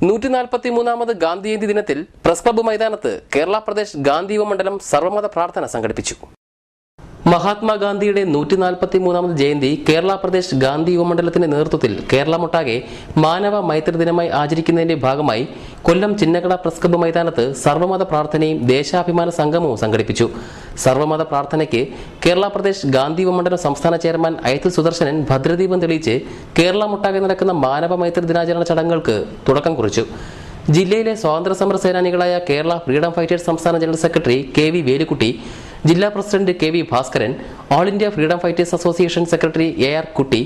143ാമത് ഗാന്ധി ജയന്തി ദിനത്തിൽ press club മൈതാനത്ത് കേരള പ്രദേശ് ഗാന്ധി യുവ മണ്ഡലം സർവമത പ്രാർത്ഥന സംഘടിപ്പിച്ചു. മഹാത്മാഗാന്ധിയുടെ 143ാമത് ജയന്തി കേരള പ്രദേശ് ഗാന്ധി യുവമണ്ഡലത്തിന്റെ നേതൃത്വത്തിൽ കേരളമൊട്ടാകെ മാനവ മൈത്രി ദിനമായി ആചരിക്കുന്നതിന്റെ ഭാഗമായി കൊല്ലം ചിന്നക്കട പ്രസ് ക്ലബ്ബ് മൈതാനത്ത് സർവമത പ്രാർത്ഥനയും ദേശാഭിമാന സംഗമവും സംഘടിപ്പിച്ചു. സർവമത പ്രാർത്ഥനയ്ക്ക് കേരള പ്രദേശ് ഗാന്ധി യുവമണ്ഡലം സംസ്ഥാന ചെയർമാൻ അയത്തിൽ സുദർശനൻ ഭദ്രദീപം തെളിയിച്ച് കേരളമൊട്ടാകെ നടക്കുന്ന മാനവ മൈത്രി ദിനാചരണ ചടങ്ങുകൾക്ക് തുടക്കം കുറിച്ചു. ജില്ലയിലെ സ്വാതന്ത്ര്യസമര സേനാനികളായ കേരള ഫ്രീഡം ഫൈറ്റേഴ്സ് സംസ്ഥാന ജനറൽ സെക്രട്ടറി കെ.വി. വേലുക്കുട്ടി, ജില്ലാ president K V. Bhaskaran, all India freedom fighters association secretary A R. Kutty,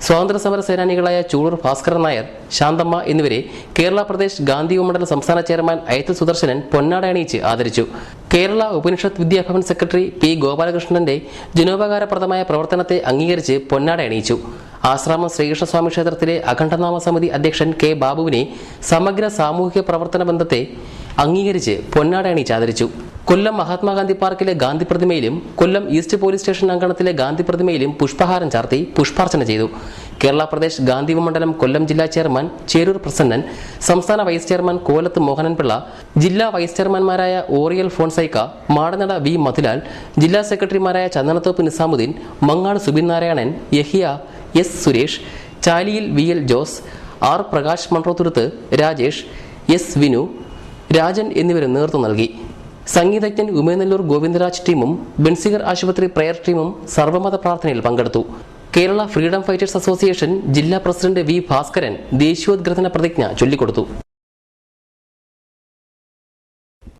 സ്വാതന്ത്ര്യസമര സേനാനികളായ ചൂളൂർ ഭാസ്കരൻ നായർ, ശാന്തമ്മ എന്നിവരെ കേരള പ്രദേശ് ഗാന്ധി യുവമണ്ഡലം സംസ്ഥാന ചെയർമാൻ അയത്തിൽ സുദർശനൻ പൊന്നാട അണിയിച്ച് ആദരിച്ചു. കേരള ഉപനിഷത്ത് വിദ്യാഭവൻ സെക്രട്ടറി പി. ഗോപാലകൃഷ്ണന്റെ ജനോപകാരപ്രദമായ പ്രവർത്തനത്തെ അംഗീകരിച്ച് പൊന്നാട അണിയിച്ചു. ആശ്രാമം ശ്രീകൃഷ്ണസ്വാമി ക്ഷേത്രത്തിലെ അഖണ്ഡനാമ സമിതി അധ്യക്ഷൻ കെ. ബാബുവിനെ സമഗ്ര സാമൂഹിക പ്രവർത്തന ബന്ധത്തെ അംഗീകരിച്ച് പൊന്നാട അണിയിച്ച് ആദരിച്ചു. കൊല്ലം മഹാത്മാഗാന്ധി പാർക്കിലെ ഗാന്ധി പ്രതിമയിലും കൊല്ലം ഈസ്റ്റ് പോലീസ് സ്റ്റേഷൻ അങ്കണത്തിലെ ഗാന്ധി പ്രതിമയിലും പുഷ്പഹാരം ചാർത്തി പുഷ്പാർച്ചന ചെയ്തു. കേരള പ്രദേശ് ഗാന്ധി യുവമണ്ഡലം കൊല്ലം ജില്ലാ ചെയർമാൻ ചേരൂർ പ്രസന്നൻ, സംസ്ഥാന വൈസ് ചെയർമാൻ കോലത്ത് മോഹനൻപിള്ള, ജില്ലാ വൈസ് ചെയർമാൻമാരായ ഓറിയൽ ഫോൺസൈക്ക, മാടനട വി. മധുലാൽ, ജില്ലാ സെക്രട്ടറിമാരായ Chandanathoppu Nizamuddin, Mangad Subin Narayanan, Yahiya S. Suresh, Chaliyil V. L. Jose, R. Prakash Munroethuruthu, Rajesh, S. Vinu, Rajan എന്നിവരും നേതൃത്വം നൽകി. സംഗീതജ്ഞൻ ഉമേനല്ലൂർ ഗോവിന്ദരാജ് ടീമും ബെൻസിഗർ ആശുപത്രി പ്രയർ ടീമും സർവമത പ്രാർത്ഥനയിൽ പങ്കെടുത്തു. കേരള ഫ്രീഡം ഫൈറ്റേഴ്സ് അസോസിയേഷൻ ജില്ലാ പ്രസിഡന്റ് വി. ഭാസ്കരൻ ദേശീയോദ്ഗ്രഥന പ്രതിജ്ഞ ചൊല്ലിക്കൊടുത്തു.